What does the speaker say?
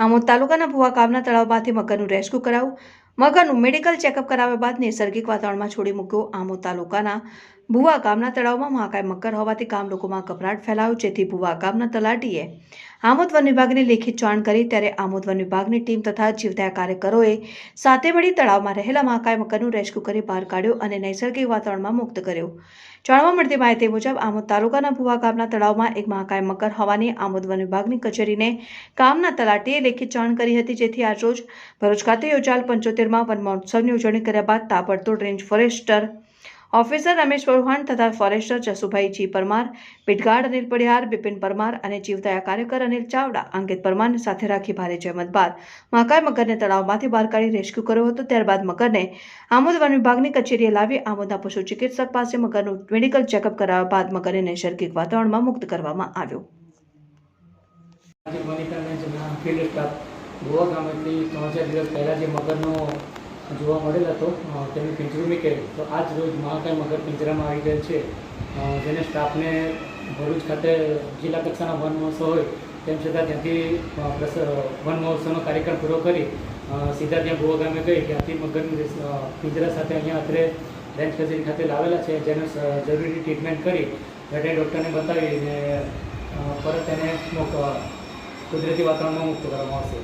આમોદ તાલુકાના ભુવા ગામના તળાવમાંથી મગરનું રેસ્ક્યુ કરાયું. મગરનું મેડિકલ ચેકઅપ કરાવ્યા બાદ નૈસર્ગિક વાતાવરણમાં છોડી મૂક્યું. આમોદ તાલુકાના ભુવા ગામના તળાવમાં મહાકાય મગર હોવાથી ગામ લોકોમાં ગભરાટ ફેલાયો, જેથી ભુવા ગામના તલાટીએ આમોદ વન વિભાગને લેખિત જાણ કરી. ત્યારે આમોદ વન વિભાગની ટીમ તથા જીવદયા કાર્યકરોએ સાથે મળી તળાવમાં રહેલા મહાકાય મગરનું રેસ્ક્યુ કરી બહાર કાઢ્યો અને નૈસર્ગિક વાતાવરણમાં મુક્ત કર્યો. જાણવા મળતી માહિતી મુજબ આમોદ તાલુકાના ભુવા ગામના તળાવમાં એક મહાકાય મગર હોવાની આમોદ વન વિભાગની કચેરીને ગામના તલાટીએ લેખિત જાણ કરી હતી, જેથી આજરોજ ભરૂચ ખાતે યોજાયેલ 75માં વન મહોત્સવની ઉજવણી કર્યા બાદ તાબડતોડ range forester officer Ramesh Chauhan તથા ફોરેસ્ટર જસુભાઈ જી પરમાર, પીટગાર્ડ અનિલ પડિયાર, બિપિન પરમાર અને જીવદયા કાર્યકર અનિલ ચાવડા, અંકિત પરમારને સાથે રાખી ભારે જહેમત બાદ મહાકાય મગરને તળાવમાંથી બહાર કાઢી રેસ્ક્યુ કર્યો હતો. ત્યારબાદ મગરને આમોદ વન વિભાગની કચેરીએ લાવી આમોદના પશુ ચિકિત્સક પાસે મગરનું મેડિકલ ચેકઅપ કરાવ્યા બાદ મગરને નૈસર્ગિક વાતાવરણમાં મુક્ત કરવામાં આવ્યો. ભુવા ગામેથી 3-4 દિવસ પહેલાં જે મગરનો જોવા મળેલ હતો તેનું પિંજરું મૂકેલ, તો આજ રોજ મહાકાય મગર પિંજરામાં આવી ગયેલ છે. જેને સ્ટાફને ભરૂચ ખાતે જિલ્લા કક્ષાના વન મહોત્સવ હોય તેમ છતાં ત્યાંથી વન મહોત્સવનો કાર્યક્રમ પૂરો કરી સીધા ત્યાં ભુવા ગામે ગઈ. ત્યાંથી મગરનું પિંજરા સાથે અહીંયા અત્રે રેન્જ કચેરી ખાતે લાવેલા છે, જેને જરૂરી ટ્રીટમેન્ટ કરી વેટરનરી ડૉક્ટરને બતાવીને પરત તેને કુદરતી વાતાવરણમાં મુક્ત કરવામાં આવશે.